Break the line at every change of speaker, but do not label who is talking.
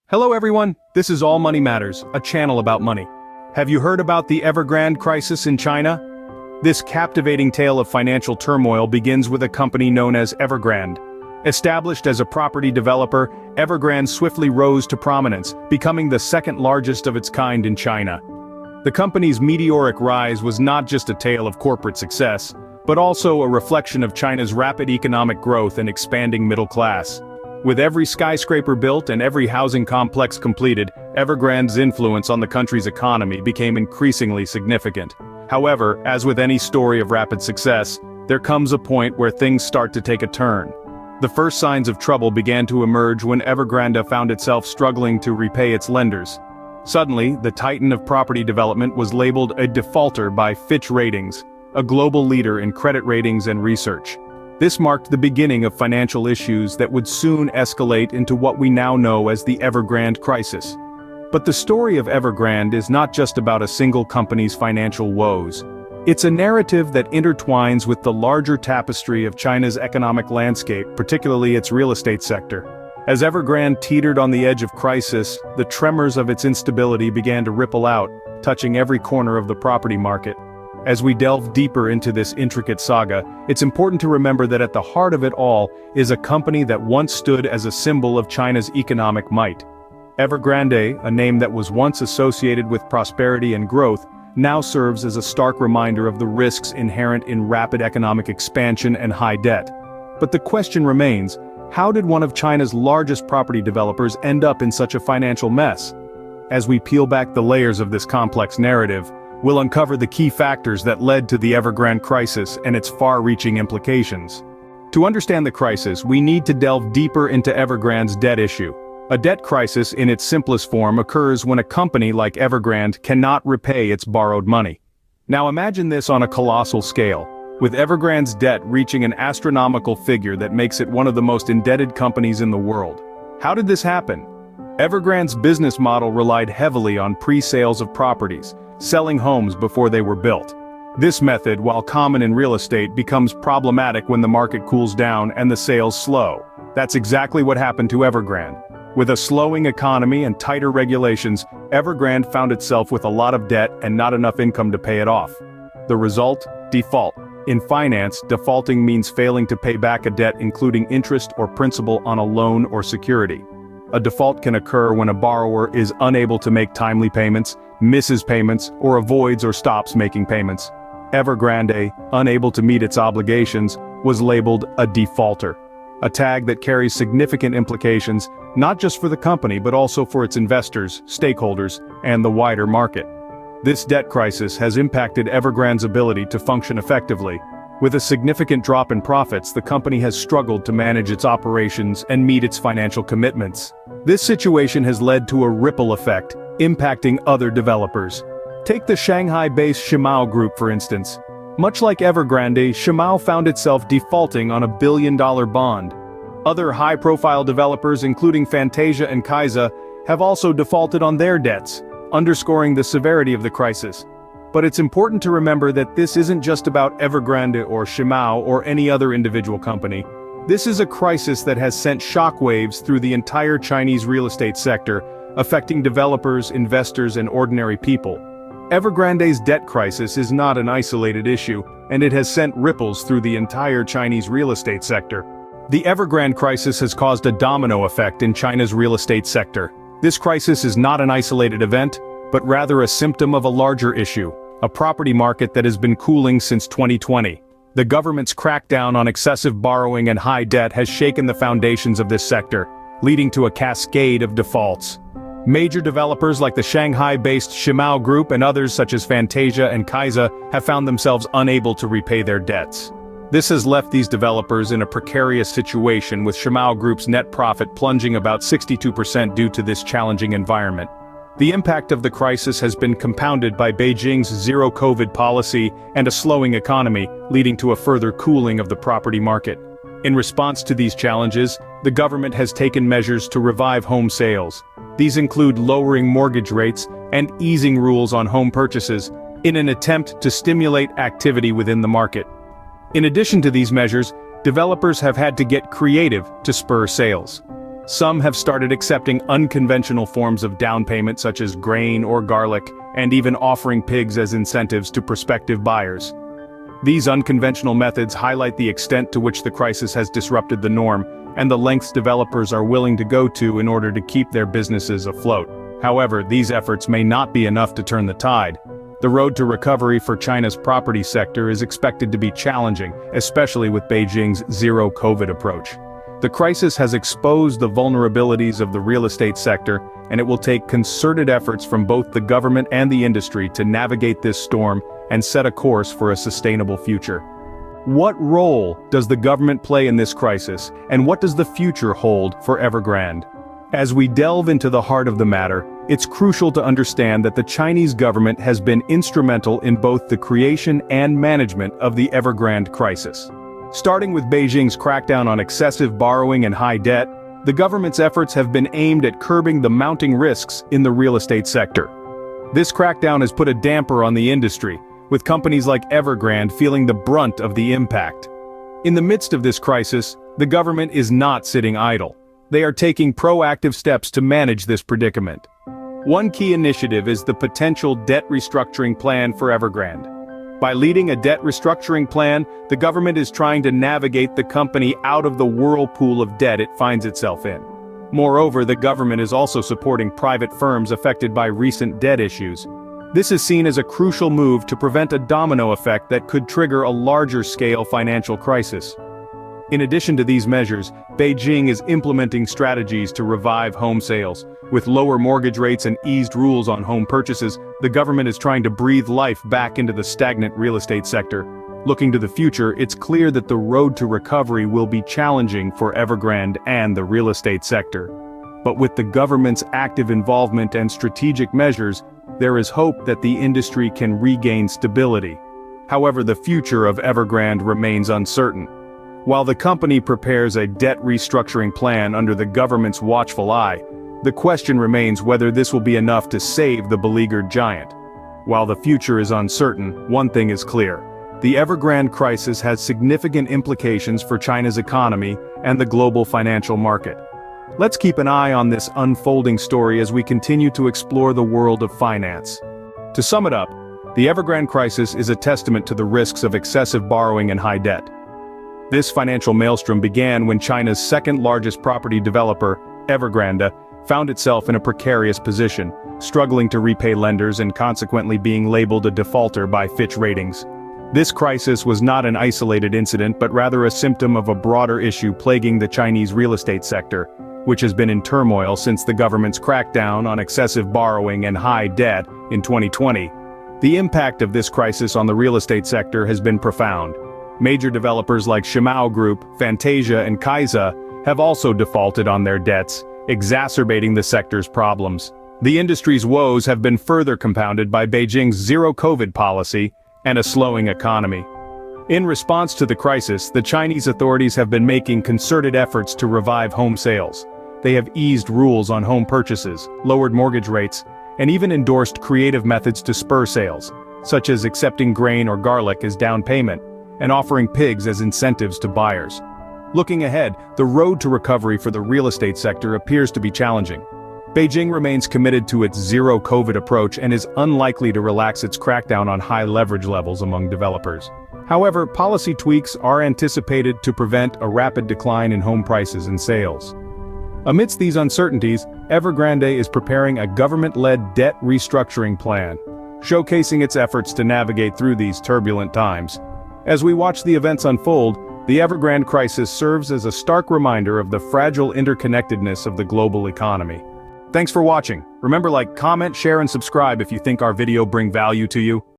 Hello everyone, this is All Money Matters, a channel about money. Have you heard about the Evergrande crisis in China? This captivating tale of financial turmoil begins with a company known as Evergrande. Established as a property developer, Evergrande swiftly rose to prominence, becoming the second largest of its kind in China. The company's meteoric rise was not just a tale of corporate success, but also a reflection of China's rapid economic growth and expanding middle class. With every skyscraper built and every housing complex completed, Evergrande's influence on the country's economy became increasingly significant. However, as with any story of rapid success, there comes a point where things start to take a turn. The first signs of trouble began to emerge when Evergrande found itself struggling to repay its lenders. Suddenly, the titan of property development was labeled a defaulter by Fitch Ratings, a global leader in credit ratings and research. This marked the beginning of financial issues that would soon escalate into what we now know as the Evergrande crisis. But the story of Evergrande is not just about a single company's financial woes. It's a narrative that intertwines with the larger tapestry of China's economic landscape, particularly its real estate sector. As Evergrande teetered on the edge of crisis, the tremors of its instability began to ripple out, touching every corner of the property market. As we delve deeper into this intricate saga, it's important to remember that at the heart of it all is a company that once stood as a symbol of China's economic might. Evergrande, a name that was once associated with prosperity and growth, now serves as a stark reminder of the risks inherent in rapid economic expansion and high debt. But the question remains, how did one of China's largest property developers end up in such a financial mess? As we peel back the layers of this complex narrative, we'll uncover the key factors that led to the Evergrande crisis and its far-reaching implications. To understand the crisis, we need to delve deeper into Evergrande's debt issue. A debt crisis in its simplest form occurs when a company like Evergrande cannot repay its borrowed money. Now imagine this on a colossal scale, with Evergrande's debt reaching an astronomical figure that makes it one of the most indebted companies in the world. How did this happen? Evergrande's business model relied heavily on pre-sales of properties, selling homes before they were built. This method, while common in real estate, becomes problematic when the market cools down and the sales slow. That's exactly what happened to Evergrande. With a slowing economy and tighter regulations, Evergrande found itself with a lot of debt and not enough income to pay it off. The result? Default. In finance, defaulting means failing to pay back a debt including interest or principal on a loan or security. A default can occur when a borrower is unable to make timely payments, misses payments, or avoids or stops making payments. Evergrande, unable to meet its obligations, was labeled a defaulter. A tag that carries significant implications, not just for the company but also for its investors, stakeholders, and the wider market. This debt crisis has impacted Evergrande's ability to function effectively. With a significant drop in profits, the company has struggled to manage its operations and meet its financial commitments. This situation has led to a ripple effect, impacting other developers. Take the Shanghai-based Hengda Group for instance. Much like Evergrande, Hengda found itself defaulting on a billion-dollar bond. Other high-profile developers including Fantasia and Kaisa have also defaulted on their debts, underscoring the severity of the crisis. But it's important to remember that this isn't just about Evergrande or Hengda or any other individual company. This is a crisis that has sent shockwaves through the entire Chinese real estate sector, affecting developers, investors, and ordinary people. Evergrande's debt crisis is not an isolated issue, and it has sent ripples through the entire Chinese real estate sector. The Evergrande crisis has caused a domino effect in China's real estate sector. This crisis is not an isolated event, but rather a symptom of a larger issue, a property market that has been cooling since 2020. The government's crackdown on excessive borrowing and high debt has shaken the foundations of this sector, leading to a cascade of defaults. Major developers like the Shanghai-based Hengda Group and others such as Fantasia and Kaisa have found themselves unable to repay their debts. This has left these developers in a precarious situation, with Hengda Group's net profit plunging about 62% due to this challenging environment. The impact of the crisis has been compounded by Beijing's zero-COVID policy and a slowing economy, leading to a further cooling of the property market. In response to these challenges, the government has taken measures to revive home sales. These include lowering mortgage rates and easing rules on home purchases, in an attempt to stimulate activity within the market. In addition to these measures, developers have had to get creative to spur sales. Some have started accepting unconventional forms of down payment such as grain or garlic, and even offering pigs as incentives to prospective buyers. These unconventional methods highlight the extent to which the crisis has disrupted the norm, and the lengths developers are willing to go to in order to keep their businesses afloat. However, these efforts may not be enough to turn the tide. The road to recovery for China's property sector is expected to be challenging, especially with Beijing's zero-COVID approach. The crisis has exposed the vulnerabilities of the real estate sector, and it will take concerted efforts from both the government and the industry to navigate this storm and set a course for a sustainable future. What role does the government play in this crisis, and what does the future hold for Evergrande? As we delve into the heart of the matter, it's crucial to understand that the Chinese government has been instrumental in both the creation and management of the Evergrande crisis. Starting with Beijing's crackdown on excessive borrowing and high debt, the government's efforts have been aimed at curbing the mounting risks in the real estate sector. This crackdown has put a damper on the industry, with companies like Evergrande feeling the brunt of the impact. In the midst of this crisis, the government is not sitting idle. They are taking proactive steps to manage this predicament. One key initiative is the potential debt restructuring plan for Evergrande. By leading a debt restructuring plan, the government is trying to navigate the company out of the whirlpool of debt it finds itself in. Moreover, the government is also supporting private firms affected by recent debt issues. This is seen as a crucial move to prevent a domino effect that could trigger a larger-scale financial crisis. In addition to these measures, Beijing is implementing strategies to revive home sales. With lower mortgage rates and eased rules on home purchases, the government is trying to breathe life back into the stagnant real estate sector. Looking to the future, it's clear that the road to recovery will be challenging for Evergrande and the real estate sector. But with the government's active involvement and strategic measures, there is hope that the industry can regain stability. However, the future of Evergrande remains uncertain. While the company prepares a debt restructuring plan under the government's watchful eye, the question remains whether this will be enough to save the beleaguered giant. While the future is uncertain, one thing is clear. The Evergrande crisis has significant implications for China's economy and the global financial market. Let's keep an eye on this unfolding story as we continue to explore the world of finance. To sum it up, the Evergrande crisis is a testament to the risks of excessive borrowing and high debt. This financial maelstrom began when China's second-largest property developer, Evergrande, found itself in a precarious position, struggling to repay lenders and consequently being labeled a defaulter by Fitch Ratings. This crisis was not an isolated incident but rather a symptom of a broader issue plaguing the Chinese real estate sector, which has been in turmoil since the government's crackdown on excessive borrowing and high debt in 2020. The impact of this crisis on the real estate sector has been profound. Major developers like Hengda Group, Fantasia and Kaisa have also defaulted on their debts, exacerbating the sector's problems. The industry's woes have been further compounded by Beijing's zero-COVID policy and a slowing economy. In response to the crisis, the Chinese authorities have been making concerted efforts to revive home sales. They have eased rules on home purchases, lowered mortgage rates, and even endorsed creative methods to spur sales, such as accepting grain or garlic as down payment, and offering pigs as incentives to buyers. Looking ahead, the road to recovery for the real estate sector appears to be challenging. Beijing remains committed to its zero-COVID approach and is unlikely to relax its crackdown on high leverage levels among developers. However, policy tweaks are anticipated to prevent a rapid decline in home prices and sales. Amidst these uncertainties, Evergrande is preparing a government-led debt restructuring plan, showcasing its efforts to navigate through these turbulent times. As we watch the events unfold, the Evergrande crisis serves as a stark reminder of the fragile interconnectedness of the global economy. Thanks for watching. Remember, like, comment, share, and subscribe if you think our video bring value to you.